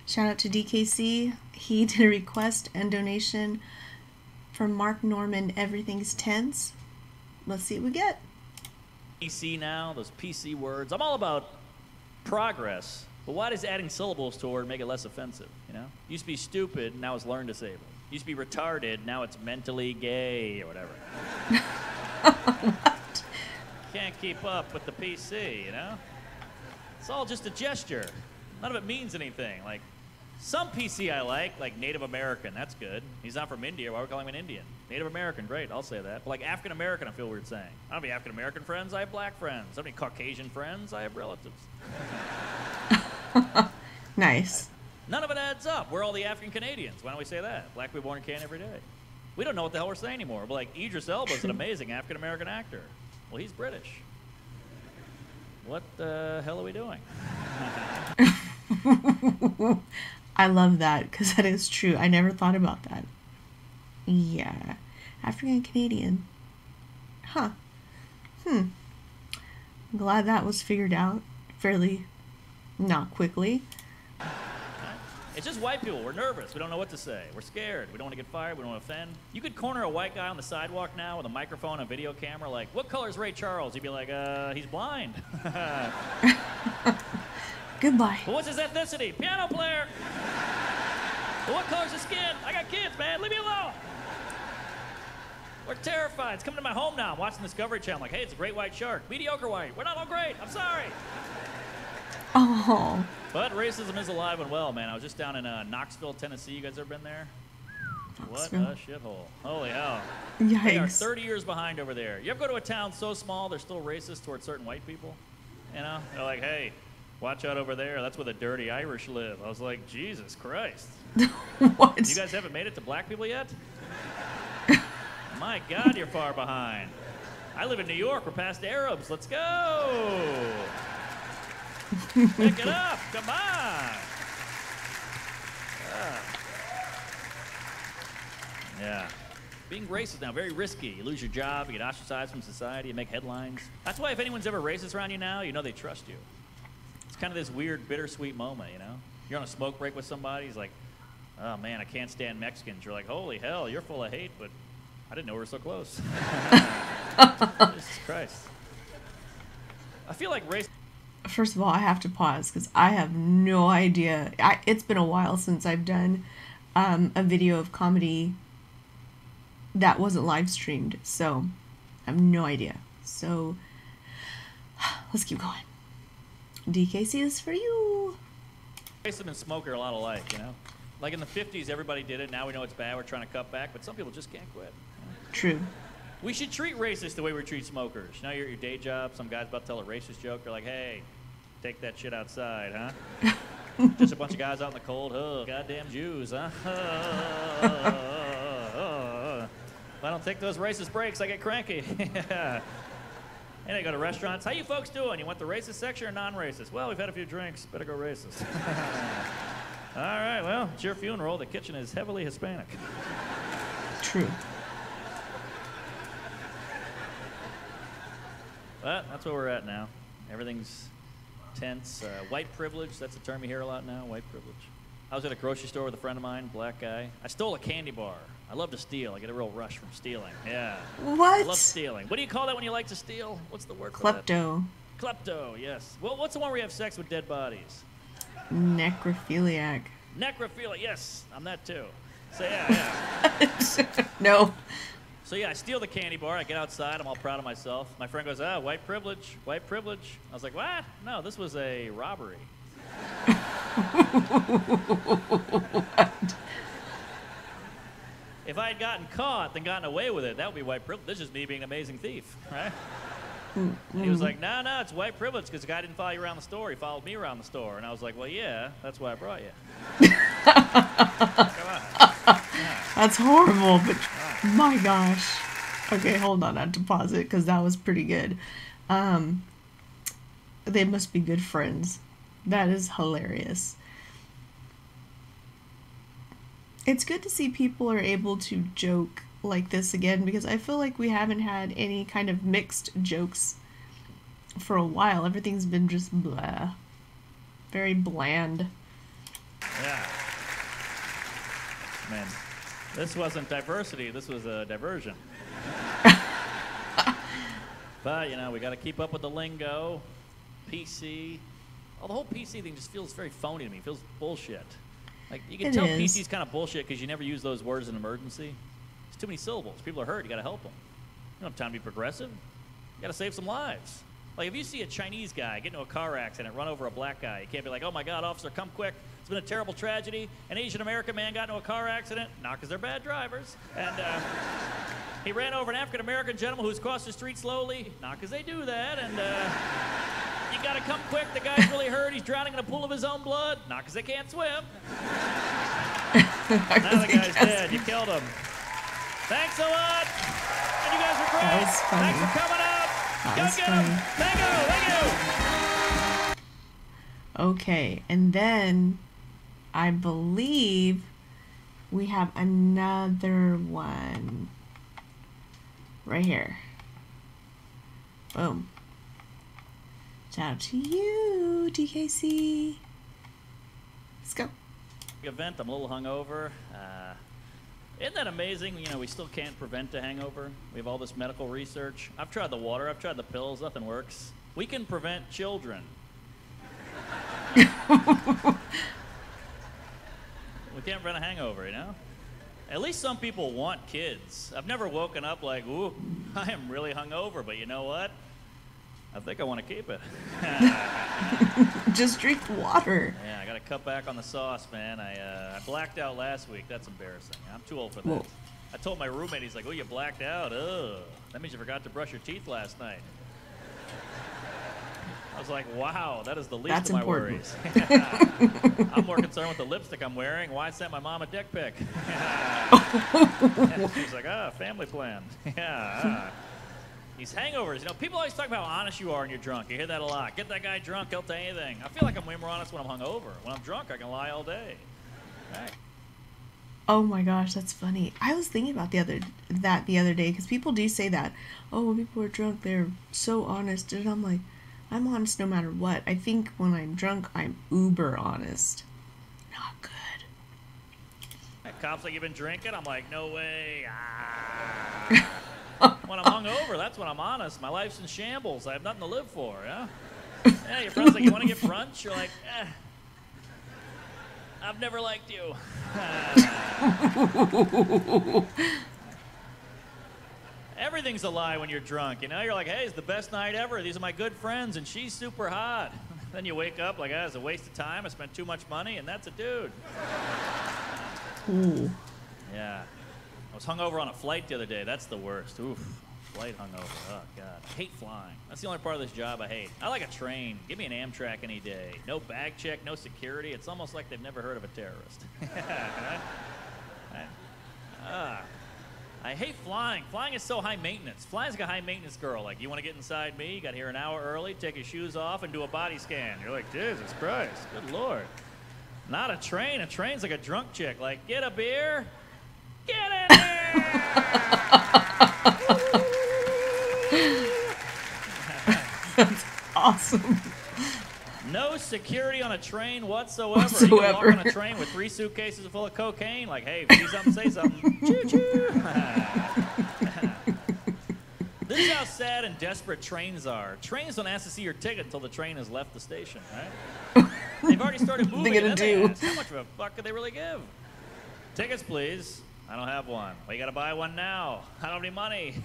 Shout out to DKC. He did a request and donation for Mark Norman, Everything's Tense. Let's see what we get. PC now, those PC words. I'm all about progress, but why does adding syllables to a word make it less offensive, you know? Used to be stupid, now it's learn disabled. Used to be retarded, now it's mentally gay or whatever. What? Can't keep up with the PC, you know? It's all just a gesture. None of it means anything. Like, some PC I like Native American, that's good. He's not from India, why are we calling him an Indian? Native American, great, I'll say that. But like African American, I feel weird saying. I don't have any African American friends, I have black friends. I don't have any Caucasian friends, I have relatives. Nice. None of it adds up. We're all the African Canadians. Why don't we say that? Black people born in Canada every day. We don't know what the hell we're saying anymore. But like Idris Elba is an amazing African American actor. Well, he's British. What the hell are we doing? I love that because that is true. I never thought about that. Yeah. African Canadian. Huh. I'm glad that was figured out fairly not quickly. It's just white people. We're nervous. We don't know what to say. We're scared. We don't want to get fired. We don't want to offend. You could corner a white guy on the sidewalk now with a microphone and a video camera. Like, what color is Ray Charles? He'd be like, he's blind. Goodbye. Well, what's his ethnicity? Piano player. Well, what color's his skin? I got kids, man. Leave me alone. We're terrified. It's coming to my home now. I'm watching Discovery Channel. I'm like, hey, it's a great white shark. Mediocre white. We're not all great. I'm sorry. Oh. But racism is alive and well, man. I was just down in Knoxville, Tennessee. You guys ever been there? Knoxville. What a shithole. Holy hell. Yikes. They are 30 years behind over there. You ever go to a town so small they're still racist towards certain white people? You know? They're like, hey, watch out over there. That's where the dirty Irish live. I was like, Jesus Christ. What? You guys haven't made it to black people yet? My God, you're far behind. I live in New York. We're past Arabs. Let's go. Pick it up. Come on. Yeah. Being racist now, very risky. You lose your job, you get ostracized from society, you make headlines. That's why if anyone's ever racist around you now, you know they trust you. It's kind of this weird, bittersweet moment, you know? You're on a smoke break with somebody, he's like, oh man, I can't stand Mexicans. You're like, holy hell, you're full of hate, but I didn't know we were so close. Jesus Christ. I feel like race... First of all, I have to pause because I have no idea. It's been a while since I've done a video of comedy that wasn't live streamed, so I have no idea. So let's keep going. DKC is for you. Racism and smoke are a lot alike, you know? Like in the 50s, everybody did it. Now we know it's bad. We're trying to cut back, but some people just can't quit. You know? True. We should treat racists the way we treat smokers. You know, you're at your day job, some guy's about to tell a racist joke. You're like, hey, take that shit outside, huh? Just a bunch of guys out in the cold. Oh, goddamn Jews, huh? If I don't take those racist breaks, I get cranky. And I go to restaurants. How you folks doing? You want the racist section or non-racist? Well, we've had a few drinks. Better go racist. All right, well, it's your funeral. The kitchen is heavily Hispanic. True. But that's where we're at now. Everything's tense. White privilege, that's a term you hear a lot now, white privilege. I was at a grocery store with a friend of mine, black guy. I stole a candy bar. I love to steal. I get a real rush from stealing. Yeah. What? I love stealing. What do you call that when you like to steal? What's the word for that? Klepto. Klepto, yes. Well, what's the one where you have sex with dead bodies? Necrophiliac. Necrophilia, yes. I'm that too. So yeah. No. So yeah, I steal the candy bar. I get outside. I'm all proud of myself. My friend goes, ah, white privilege, white privilege. I was like, what? No, this was a robbery. What? If I had gotten caught, then gotten away with it, that would be white privilege. This is just me being an amazing thief, right? And he was like, no, it's white privilege because the guy didn't follow you around the store. He followed me around the store. And I was like, well, yeah, that's why I brought you. Come on. Yeah. That's horrible, but my gosh. Okay, hold on. I have to pause it because that was pretty good. They must be good friends. That is hilarious. It's good to see people are able to joke like this again because I feel like we haven't had any kind of mixed jokes for a while. Everything's been just blah. Very bland. Yeah. man. This wasn't diversity. This was a diversion. But, you know, we got to keep up with the lingo. PC. Oh, the whole PC thing just feels very phony to me. It feels bullshit. Like, you can tell PC's kind of bullshit because you never use those words in emergency. It's too many syllables. People are hurt. You got to help them. You don't have time to be progressive. You got to save some lives. Like, if you see a Chinese guy get into a car accident, run over a black guy, you can't be like, oh my God, officer, come quick. It's been a terrible tragedy. An Asian American man got into a car accident, not because they're bad drivers. And he ran over an African American gentleman who's crossed the street slowly, not because they do that. And you got to come quick. The guy's really hurt. He's drowning in a pool of his own blood, not because they can't swim. Now the guy's dead. You killed him. Thanks a lot. And you guys were great. That was funny. Thanks for coming out. Go get him. Thank you. Okay, and then I believe we have another one right here. Boom. Shout out to you, DKC. Let's go. Event. I'm a little hungover. Isn't that amazing? You know, we still can't prevent a hangover. We have all this medical research. I've tried the water. I've tried the pills. Nothing works. We can prevent children. We can't prevent a hangover, you know? At least some people want kids. I've never woken up like, ooh, I am really hungover, but you know what? I think I want to keep it. Just drink water. Yeah, I got to cut back on the sauce, man. I blacked out last week. That's embarrassing. I'm too old for that. Whoa. I told my roommate, he's like, oh, you blacked out? Ugh. That means you forgot to brush your teeth last night. I was like, wow, that is the least of my worries. I'm more concerned with the lipstick I'm wearing. Why I sent my mom a dick pic? She's like, family plan. Yeah. These hangovers, you know, people always talk about how honest you are when you're drunk. You hear that a lot. Get that guy drunk, he'll tell you anything. I feel like I'm way more honest when I'm hungover. When I'm drunk, I can lie all day. Right. Oh my gosh, that's funny. I was thinking about the other day because people do say that. Oh, when people are drunk, they're so honest, and I'm like, I'm honest no matter what. I think when I'm drunk, I'm uber honest. Not good. Cops like, you've been drinking? I'm like, no way. When I'm hungover, that's when I'm honest. My life's in shambles. I have nothing to live for, yeah? Yeah, your friend's like, you want to get brunch? You're like, I've never liked you. Everything's a lie when you're drunk, you know? You're like, hey, it's the best night ever. These are my good friends, and she's super hot. Then you wake up like, it's a waste of time. I spent too much money, and that's a dude. Ooh. Yeah. I was hungover on a flight the other day. That's the worst. Oof. Flight hungover. Oh, God. I hate flying. That's the only part of this job I hate. I like a train. Give me an Amtrak any day. No bag check, no security. It's almost like they've never heard of a terrorist. I hate flying. Flying is so high maintenance. Flying's like a high maintenance girl. Like, you want to get inside me? You got here an hour early, take your shoes off, and do a body scan. You're like, Jesus Christ. Good Lord. Not a train. A train's like a drunk chick. Like, get a beer. Get in here! That's awesome. No security on a train whatsoever. You can walk on a train with 3 suitcases full of cocaine. Like, hey, if you see something, say something. Choo-choo. This is how sad and desperate trains are. Trains don't ask to see your ticket until the train has left the station, right? They've already started moving, and then they ask, how much of a fuck could they really give? Tickets, please. I don't have one. Well, you gotta buy one now. I don't have any money.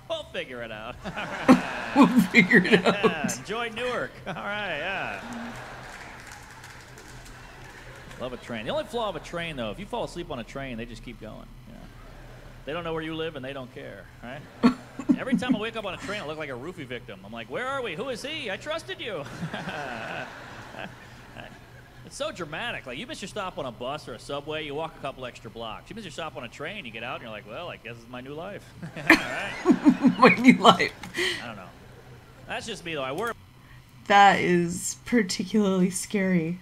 We'll figure it out. Right. We'll figure it out. Yeah, enjoy Newark. All right, yeah. Love a train. The only flaw of a train, though, if you fall asleep on a train, they just keep going. Yeah. They don't know where you live, and they don't care, right? Every time I wake up on a train, I look like a roofie victim. I'm like, where are we? Who is he? I trusted you. It's so dramatic. Like, you miss your stop on a bus or a subway, you walk a couple extra blocks. You miss your stop on a train, you get out, and you're like, well, I guess it's my new life. All right. My new life. I don't know. That's just me, though. I worry. That is particularly scary.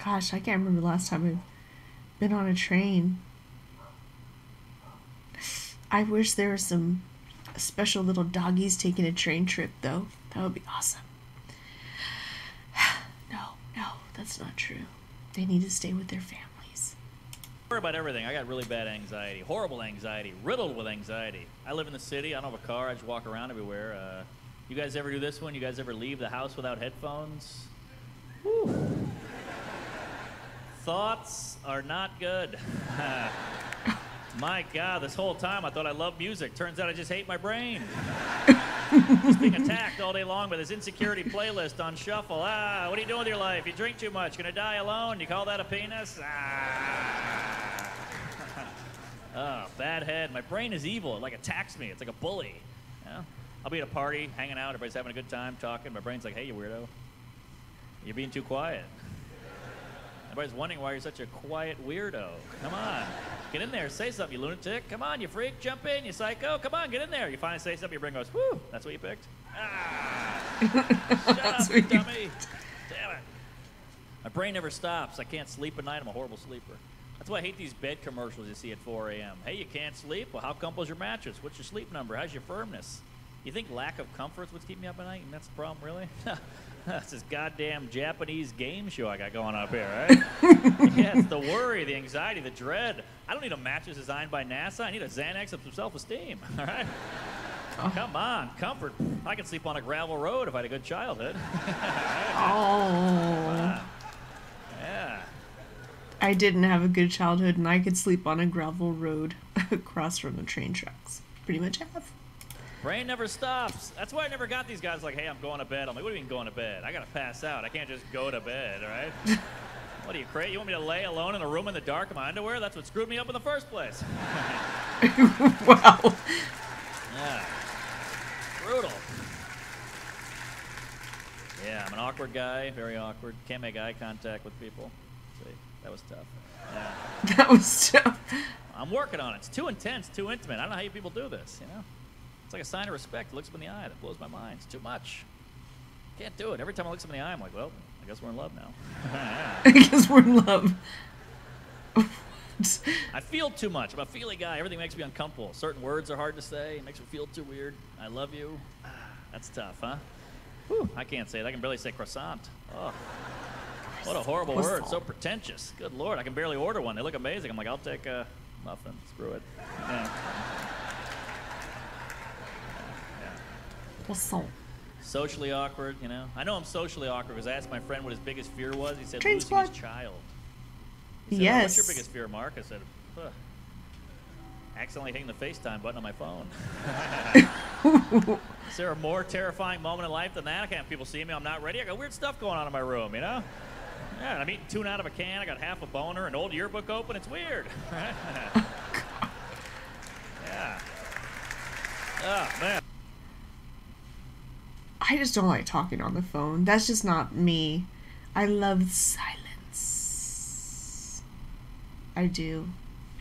Gosh, I can't remember the last time I've been on a train. I wish there were some special little doggies taking a train trip, though. That would be awesome. No, that's not true. They need to stay with their families. Worry about everything. I got really bad anxiety, horrible anxiety, riddled with anxiety. I live in the city. I don't have a car. I just walk around everywhere. You guys ever do this one? You guys ever leave the house without headphones? Whew. Thoughts are not good. My God, this whole time I thought I loved music. Turns out I just hate my brain. Just being attacked all day long by this insecurity playlist on shuffle. Ah, what are you doing with your life? You drink too much. Gonna die alone? You call that a penis? Ah. Oh, bad head. My brain is evil. It like attacks me. It's like a bully. You know? I'll be at a party, hanging out. Everybody's having a good time, talking. My brain's like, hey, you weirdo. You're being too quiet. Everybody's wondering why you're such a quiet weirdo. Come on. Get in there. Say something, you lunatic. Come on, you freak. Jump in, you psycho. Come on, get in there. You finally say something, your brain goes, whew, that's what you picked? Ah. Shut up, you dummy. Damn it. My brain never stops. I can't sleep at night. I'm a horrible sleeper. That's why I hate these bed commercials you see at 4 a.m. Hey, you can't sleep? Well, how comfortable is your mattress? What's your sleep number? How's your firmness? You think lack of comfort's what's keeping me up at night? And that's the problem, really? That's this goddamn Japanese game show I got going up here, right? Yeah, it's the worry, the anxiety, the dread. I don't need a mattress designed by NASA. I need a Xanax of some self-esteem, all right? Oh. Come on, comfort. I could sleep on a gravel road if I had a good childhood. Oh. Yeah. I didn't have a good childhood, and I could sleep on a gravel road across from the train tracks. Pretty much have. Brain never stops. That's why I never got these guys like, hey, I'm going to bed. I'm like, what do you mean going to bed? I got to pass out. I can't just go to bed, all right? What are you, crazy? You want me to lay alone in a room in the dark in my underwear? That's what screwed me up in the first place. Wow. Yeah. Brutal. Yeah, I'm an awkward guy, very awkward. Can't make eye contact with people. See, that was tough. Yeah. That was tough. I'm working on it. It's too intense, too intimate. I don't know how you people do this, you know? It's like a sign of respect. It looks up in the eye. That blows my mind. It's too much. Can't do it. Every time I look up in the eye, I'm like, well, I guess we're in love now. I guess we're in love. I feel too much. I'm a feely guy. Everything makes me uncomfortable. Certain words are hard to say. It makes me feel too weird. I love you. That's tough, huh? Whew, I can't say it. I can barely say croissant. Oh, what a horrible word. So pretentious. Good Lord. I can barely order one. They look amazing. I'm like, I'll take a muffin. Screw it. Yeah. Croissant. Socially awkward, you know. I know I'm socially awkward because I asked my friend what his biggest fear was. He said Train losing squad. his child. He said, Yes. oh, what's your biggest fear, Mark? I said, accidentally hitting the FaceTime button on my phone. Is there a more terrifying moment in life than that? I can't have people see me. I'm not ready. I got weird stuff going on in my room, you know? Yeah, I'm eating tuna out of a can. I got half a boner, an old yearbook open. It's weird. Yeah. Oh, man. I just don't like talking on the phone. That's just not me. I love silence. I do.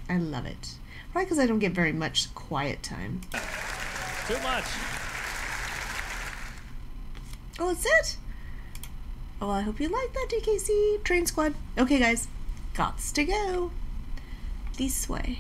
I love it. Probably because I don't get very much quiet time. Too much. Oh, that's it? Oh, I hope you like that, DKC. Train squad. Okay, guys. Gots to go. This way.